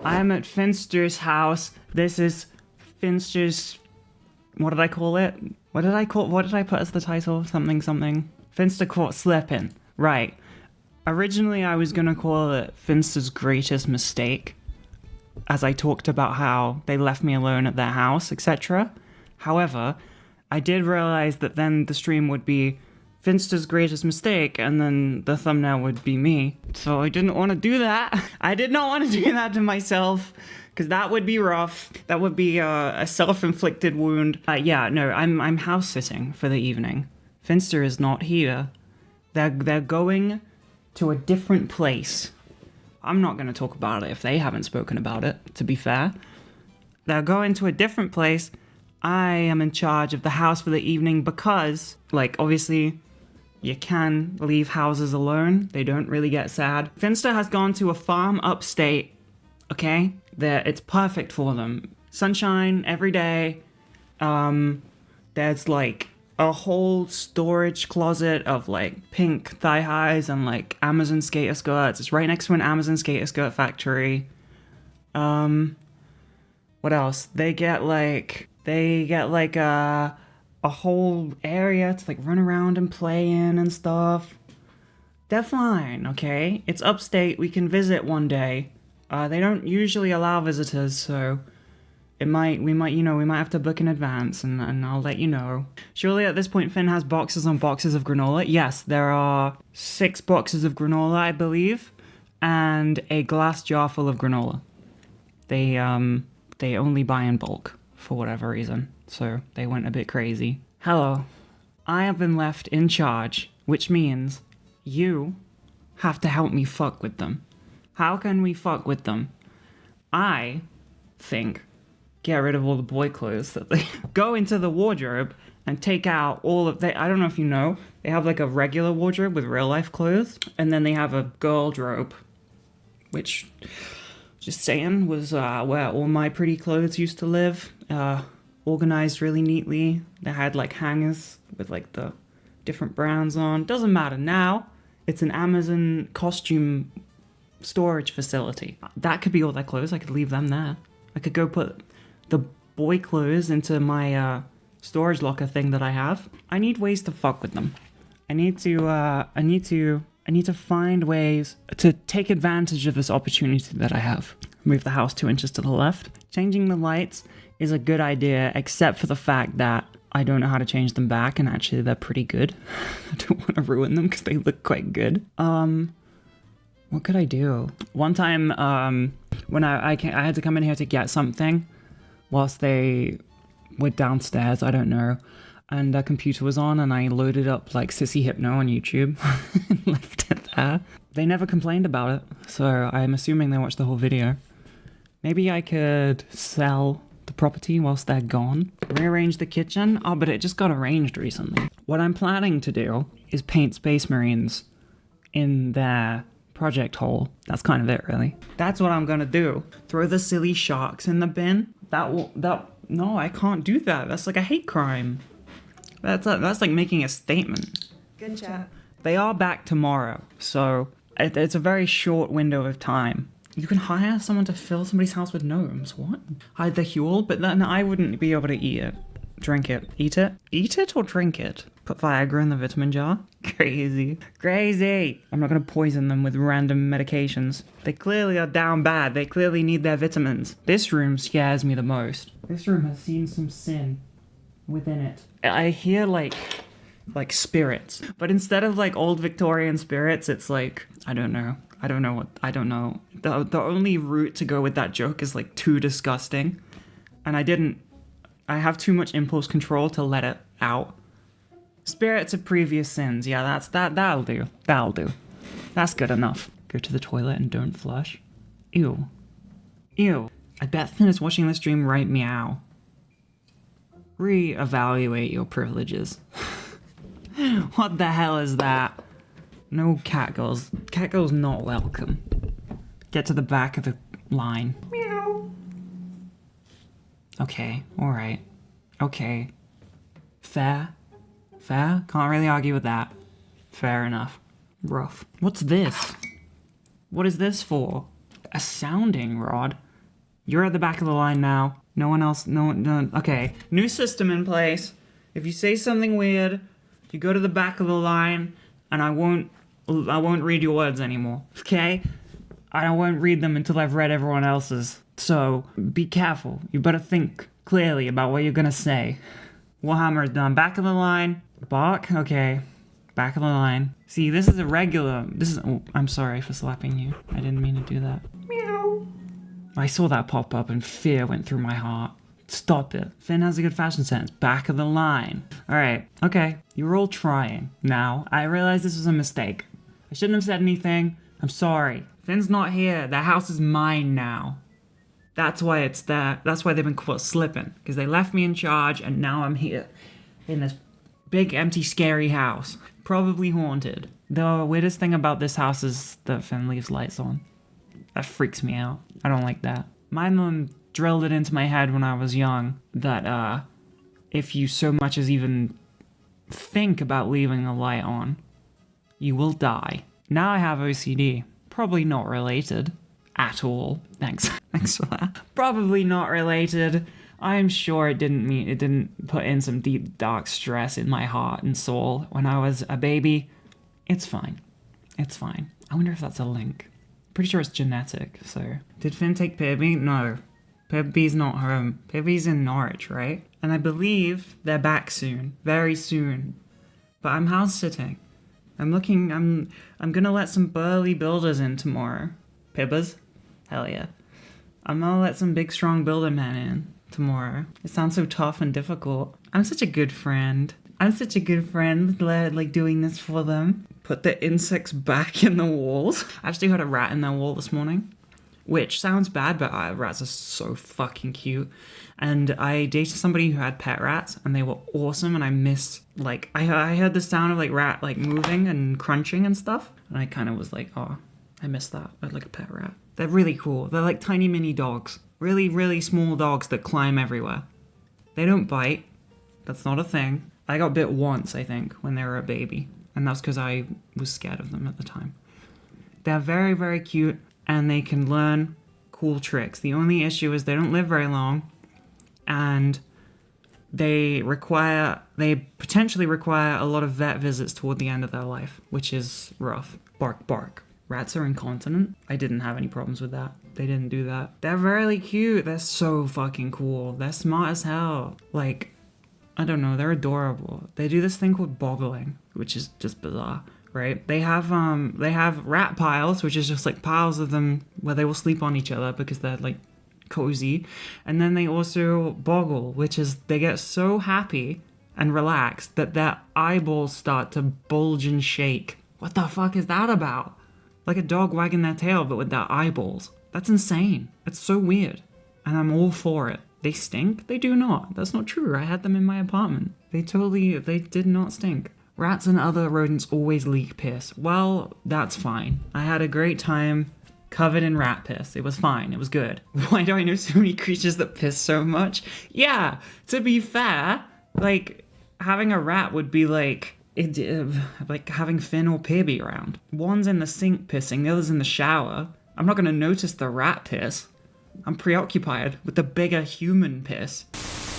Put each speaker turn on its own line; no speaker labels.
I'm at Finster's house. This is Finster's... What did I call it? What did I put as the title? Something. Finster caught slipping. Right. Originally, I was gonna call it Finster's greatest mistake, as I talked about how they left me alone at their house, etc. However, I did realize that then the stream would be Finster's greatest mistake, and then the thumbnail would be me. So I didn't want to do that. I did not want to do that to myself, because that would be rough. That would be a self-inflicted wound. I'm house sitting for the evening. Finster is not here. They're going to a different place. I'm not going to talk about it if they haven't spoken about it, to be fair. They're going to a different place. I am in charge of the house for the evening because, obviously, you can leave houses alone. They don't really get sad. Finster has gone to a farm upstate, okay? It's perfect for them. Sunshine every day. There's, a whole storage closet of pink thigh highs and Amazon skater skirts. It's right next to an Amazon skater skirt factory. What else? They get a whole area to run around and play in and stuff. They're fine, okay? It's upstate. We can visit one day. They don't usually allow visitors, so we might have to book in advance, and I'll let you know. Surely at this point, Finn has boxes on boxes of granola. Yes, there are 6 boxes of granola, I believe, and a glass jar full of granola. They only buy in bulk for whatever reason, so they went a bit crazy. Hello, I have been left in charge, which means you have to help me fuck with them. How can we fuck with them? I think get rid of all the boy clothes that they go into the wardrobe and take out all of I don't know if you know, they have a regular wardrobe with real life clothes, and then they have a girl drobe, which, just saying, was where all my pretty clothes used to live, organized really neatly. They had hangers with the different brands on. Doesn't matter now. It's an Amazon costume storage facility. That could be all their clothes. I could leave them there. I could go put the boy clothes into my storage locker thing that I have. I need ways to fuck with them. I need to find ways to take advantage of this opportunity that I have. Move the house 2 inches to the left. Changing the lights is a good idea, except for the fact that I don't know how to change them back, and actually they're pretty good. I don't want to ruin them because they look quite good. What could I do? One time, when I had to come in here to get something whilst they were downstairs, I don't know, and their computer was on, and I loaded up Sissy Hypno on YouTube and left it there. They never complained about it, so I'm assuming they watched the whole video. Maybe I could sell the property whilst they're gone. Rearrange the kitchen. Oh, but it just got arranged recently. What I'm planning to do is paint Space Marines in their project hole. That's kind of it, really. That's what I'm gonna do. Throw the silly sharks in the bin. No, I can't do that. That's a hate crime. That's making a statement.
Good chat.
They are back tomorrow, so it's a very short window of time. You can hire someone to fill somebody's house with gnomes. What? Hide the Huel, but then I wouldn't be able to eat it. Drink it. Eat it? Eat it or drink it? Put Viagra in the vitamin jar? Crazy. Crazy! I'm not gonna poison them with random medications. They clearly are down bad. They clearly need their vitamins. This room scares me the most. This room has seen some sin within it. I hear spirits, but instead of old Victorian spirits, it's I don't know. The only route to go with that joke is too disgusting, and I have too much impulse control to let it out. Spirits of previous sins. Yeah, that'll do. That's good enough. Go to the toilet and don't flush. Ew. I bet Finn is watching the stream right meow. Reevaluate your privileges. What the hell is that? No cat girls. Cat girls not welcome. Get to the back of the line. Meow. Okay, alright. Okay. Fair. Can't really argue with that. Fair enough. Rough. What's this? What is this for? A sounding rod? You're at the back of the line now. No one else, no. Okay, new system in place. If you say something weird, you go to the back of the line, and I won't read your words anymore, okay? I won't read them until I've read everyone else's. So, be careful. You better think clearly about what you're gonna say. Warhammer is done. Back of the line. Bark? Okay. Back of the line. See, this is a regular... Oh, I'm sorry for slapping you. I didn't mean to do that. Meow. I saw that pop up and fear went through my heart. Stop it. Finn has a good fashion sense. Back of the line. Alright. Okay. You were all trying. Now, I realize this was a mistake. I shouldn't have said anything. I'm sorry. Finn's not here. The house is mine now. That's why it's there. That's why they've been caught slipping. Because they left me in charge and now I'm here. In this big, empty, scary house. Probably haunted. The weirdest thing about this house is that Finn leaves lights on. That freaks me out. I don't like that. My mom drilled it into my head when I was young that if you so much as even think about leaving a light on, you will die. Now I have OCD. Probably not related at all. Thanks for that. Probably not related. I'm sure it didn't put in some deep dark stress in my heart and soul when I was a baby. It's fine. It's fine. I wonder if that's a link. Pretty sure it's genetic, so. Did Finn take Pibby? No. Pibby's not home. Pibby's in Norwich, right? And I believe they're back soon. Very soon. But I'm house sitting. I'm gonna let some burly builders in tomorrow. Pibbers? Hell yeah. I'm gonna let some big strong builder men in tomorrow. It sounds so tough and difficult. I'm such a good friend. Like doing this for them. Put the insects back in the walls. I actually had a rat in their wall this morning. Which sounds bad, but rats are so fucking cute. And I dated somebody who had pet rats, and they were awesome, and I missed, like, I heard the sound of, like, rat, like, moving and crunching and stuff, and I kind of was like, oh, I miss that. I'd like a pet rat. They're really cool. They're like tiny mini dogs. Really, really small dogs that climb everywhere. They don't bite. That's not a thing. I got bit once, I think, when they were a baby, and that's because I was scared of them at the time. They're very, very cute, and they can learn cool tricks. The only issue is they don't live very long, and they potentially require a lot of vet visits toward the end of their life, which is rough. Bark, bark. Rats are incontinent. I didn't have any problems with that. They didn't do that. They're really cute. They're so fucking cool. They're smart as hell. Like, I don't know, they're adorable. They do this thing called boggling, which is just bizarre, right? They have rat piles, which is just like piles of them where they will sleep on each other because they're like cozy. And then they also boggle, which is they get so happy and relaxed that their eyeballs start to bulge and shake. What the fuck is that about? Like a dog wagging their tail, but with their eyeballs. That's insane. It's so weird. And I'm all for it. They stink? They do not. That's not true. I had them in my apartment. They did not stink. Rats and other rodents always leak piss. Well, that's fine. I had a great time covered in rat piss. It was fine. It was good. Why do I know so many creatures that piss so much? Yeah, to be fair, like, having a rat would be like having Finn or Pibby around. One's in the sink pissing, the other's in the shower. I'm not going to notice the rat piss. I'm preoccupied with the bigger human piss.